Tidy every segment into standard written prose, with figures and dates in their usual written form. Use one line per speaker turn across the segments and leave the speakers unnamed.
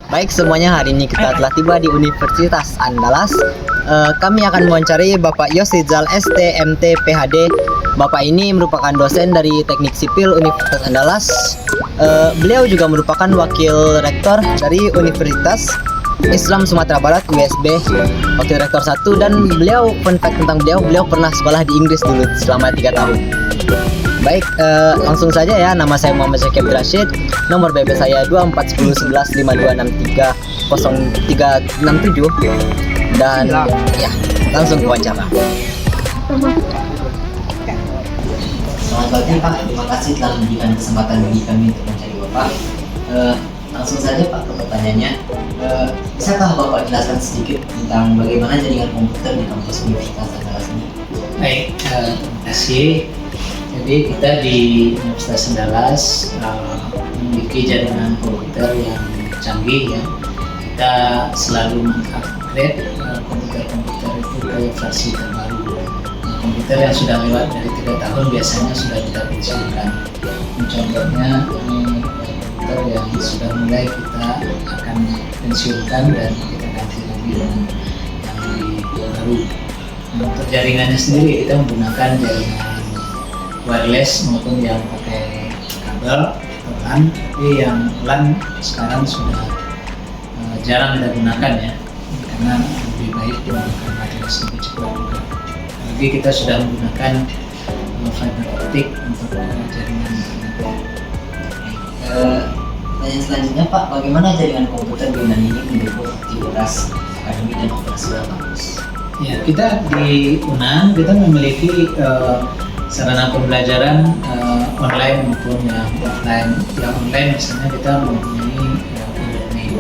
Baik semuanya, hari ini kita telah tiba di Universitas Andalas. Kami akan mewawancari Bapak Yosrizal ST.MT PhD. Bapak ini merupakan dosen dari Teknik Sipil Universitas Andalas. Beliau juga merupakan wakil rektor dari Universitas Islam Sumatera Barat (USB), wakil rektor 1. Dan beliau, fun fact tentang beliau pernah sekolah di Inggris dulu selama 3 tahun. Baik, langsung saja ya. Nama saya Muhammad Syakib Rashid. Nomor BB saya 24101152630367. Dan ya, langsung ke wawancara.
Selamat pagi Pak, terima kasih telah memberikan kesempatan bagi kami untuk mencari Bapak. Langsung saja Pak ke pertanyaannya. Bisakah Bapak jelaskan sedikit tentang bagaimana jaringan komputer di kampus Universitas Andalas ini?
Baik, terima kasih. Jadi kita di Universitas Andalas memiliki jaringan komputer yang canggih ya. Kita selalu mengupgrade komputer-komputer itu ke versi terbaru. Komputer yang sudah lewat dari 3 tahun biasanya sudah kita pensiunkan. Contohnya ini komputer yang sudah mulai kita akan pensiunkan dan kita ganti lagi dengan yang lebih baru. Untuk jaringannya sendiri kita menggunakan jaringan wireless maupun yang pakai kabel atau LAN, tapi yang LAN sekarang sudah jarang kita gunakan ya, karena lebih baik menggunakan wireless lebih cepat juga. Lagi kita sudah menggunakan fiber optik untuk jaringan internet.
Pertanyaan selanjutnya Pak, bagaimana jaringan komputer di UNAN ini mendukung aktivitas akademik dan operasional kampus?
Ya, kita di UNAN kita memiliki sarana pembelajaran online maupun yang offline. Yang online misalnya kita mempunyai e-learning.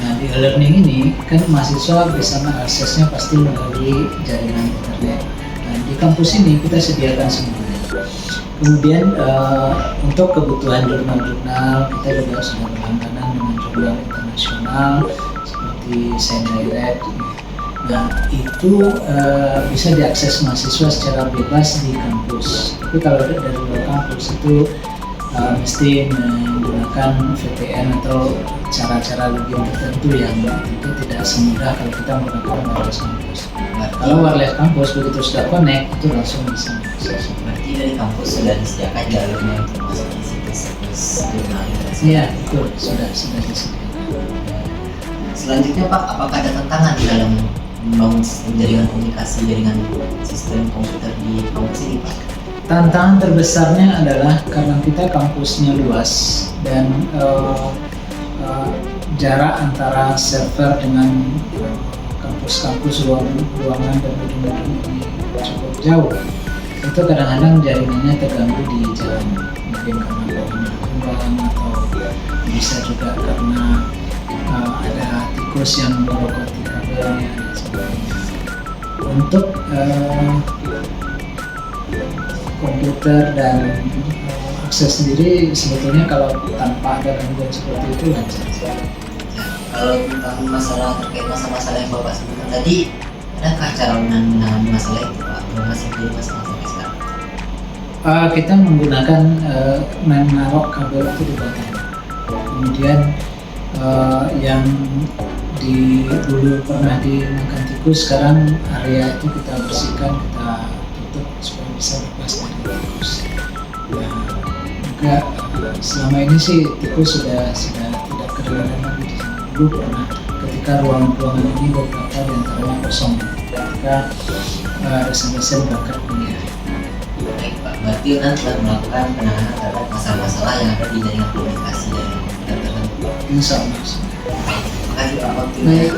Nah, di e-learning ini kan mahasiswa bisa mengaksesnya pasti melalui jaringan internet. Nah, di kampus ini kita sediakan semuanya. Kemudian untuk kebutuhan jurnal-jurnal kita juga sudah berlangganan dengan jurnal internasional seperti ScienceDirect. Nah, itu bisa diakses mahasiswa secara bebas di kampus. Tapi kalau dari luar kampus itu mesti menggunakan VPN atau cara-cara login tertentu yang tentu tidak semudah kalau kita menggunakan wireless kampus. Kalau wireless kampus begitu sudah connect itu langsung bisa mengakses.
Berarti dari kampus sudah disediakan jalurnya untuk masuk di situs-situs jurnal internasional.
Iya, betul, sudah disediakan.
Selanjutnya Pak, apakah ada tantangan di dalam membangun sistem jaringan komunikasi, jaringan sistem komputer di kampus ini Pak?
Tantangan terbesarnya adalah karena kita kampusnya luas dan jarak antara server dengan kampus-kampus ruangan dan gedung-gedung ini cukup jauh. Itu kadang-kadang jaringannya terganggu di jalan, mungkin karena pohon tumbang atau bisa juga karena ada tikus yang merokoti kabelnya dan sebagainya. Untuk komputer dan akses sendiri sebetulnya kalau tanpa ada gangguan seperti itu lancar.
Kalau tentang masalah terkait masalah yang Bapak sebutkan tadi, adakah cara menangani masalah itu Pak? Belum masih jadi masalah sampai sekarang?
Kita menggunakan menaruh kabel itu di bawah tanah. Kemudian yang dulu pernah dimakan tikus, sekarang area itu kita bersihkan, kita tutup supaya bisa lepas dari tikus. Nah, juga selama ini sih tikus sudah tidak kedengaran lagi. Dulu pernah ketika ruangan ini beberapa diantaranya kosong ketika dosen-dosen berangkat kuliah.
Baik Pak, berarti UNAN telah melakukan penanganan terhadap masalah-masalah yang ada di jaringan komunikasi dan komputer tertentu.
Insya Allah.
Baik, terima kasih Pak waktunya.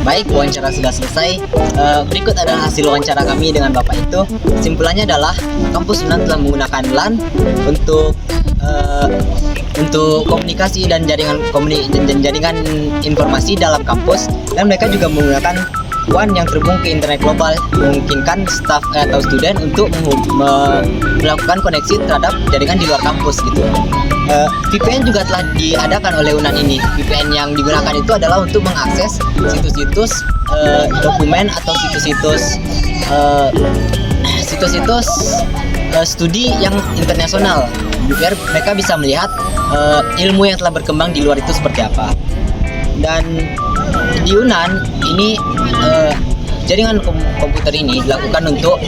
Baik, wawancara sudah selesai. Berikut adalah hasil wawancara kami dengan Bapak itu. Kesimpulannya adalah kampus UNAN telah menggunakan LAN untuk komunikasi dan jaringan informasi dalam kampus, dan mereka juga menggunakan WAN yang terhubung ke internet global, memungkinkan staf atau student untuk melakukan koneksi terhadap jaringan di luar kampus gitu. VPN juga telah diadakan oleh UNAN ini. VPN yang digunakan itu adalah untuk mengakses situs-situs dokumen atau situs-situs studi yang internasional, biar mereka bisa melihat ilmu yang telah berkembang di luar itu seperti apa. Dan di UNAN ini jaringan komputer ini dilakukan untuk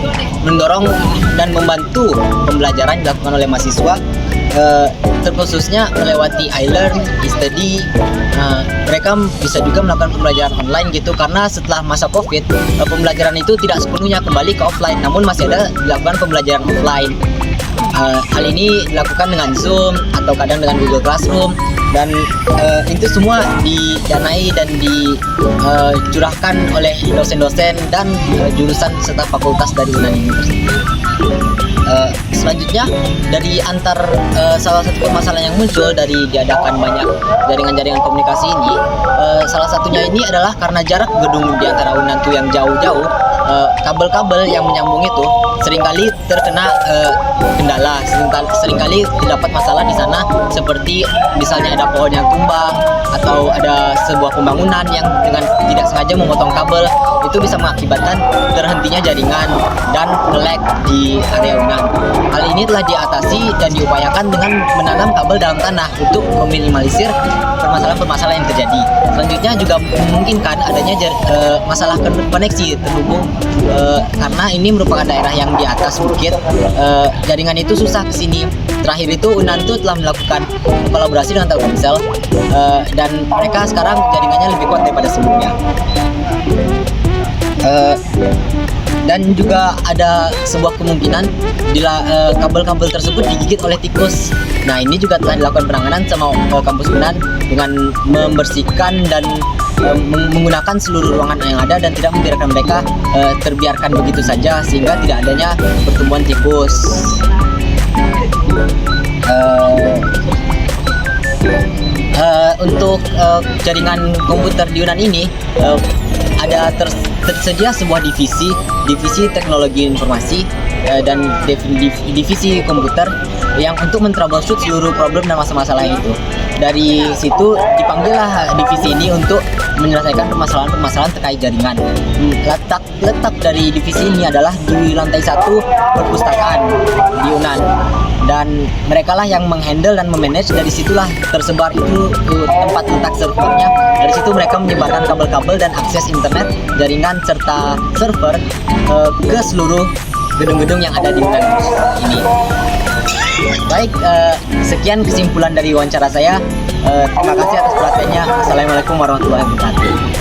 mendorong dan membantu pembelajaran dilakukan oleh mahasiswa, terkhususnya melewati iLearn, e-study. Mereka bisa juga melakukan pembelajaran online gitu, karena setelah masa COVID pembelajaran itu tidak sepenuhnya kembali ke offline, namun masih ada dilakukan pembelajaran offline. Hal ini dilakukan dengan Zoom atau kadang dengan Google Classroom, dan itu semua didanai dan dicurahkan oleh dosen-dosen dan jurusan serta fakultas dari UNAN University. Selanjutnya, dari salah satu permasalahan yang muncul dari diadakan banyak jaringan-jaringan komunikasi ini, salah satunya ini adalah karena jarak gedung di antara UNAN itu yang jauh-jauh, kabel-kabel yang menyambung itu seringkali terkena kendala, seringkali terdapat masalah di sana, seperti misalnya ada pohon yang tumbang atau ada sebuah pembangunan yang dengan tidak sengaja memotong kabel, itu bisa mengakibatkan terhentinya jaringan dan nge-lag di area UNAN. Hal ini telah diatasi dan diupayakan dengan menanam kabel dalam tanah untuk meminimalisir permasalahan-permasalahan yang terjadi. Selanjutnya juga memungkinkan adanya masalah koneksi terhubung, karena ini merupakan daerah yang di atas bukit, jaringan itu susah ke sini. Terakhir itu UNAN itu telah melakukan kolaborasi dengan Telkomsel, dan mereka sekarang jaringannya lebih kuat daripada sebelumnya. Dan juga ada sebuah kemungkinan bila kabel-kabel tersebut digigit oleh tikus. Nah, ini juga telah dilakukan penanganan sama kampus UNAN dengan membersihkan dan menggunakan seluruh ruangan yang ada dan tidak membiarkan mereka terbiarkan begitu saja, sehingga tidak adanya pertumbuhan tikus. Untuk jaringan komputer di UNAN ini ada tersedia sebuah divisi teknologi informasi dan divisi komputer yang untuk mentroubleshoot seluruh problem dan masalah-masalah itu. Dari situ dipanggillah divisi ini untuk menyelesaikan permasalahan-permasalahan terkait jaringan. Letak dari divisi ini adalah di lantai 1 perpustakaan di UNAN, dan mereka lah yang menghandle dan memanage. Dari situlah tersebar itu tempat letak servernya. Dari situ mereka menyebarkan kabel-kabel dan akses internet, jaringan serta server ke seluruh gedung-gedung yang ada di UNAN ini. Baik, sekian kesimpulan dari wawancara saya. Terima kasih atas perhatiannya. Assalamualaikum warahmatullahi wabarakatuh.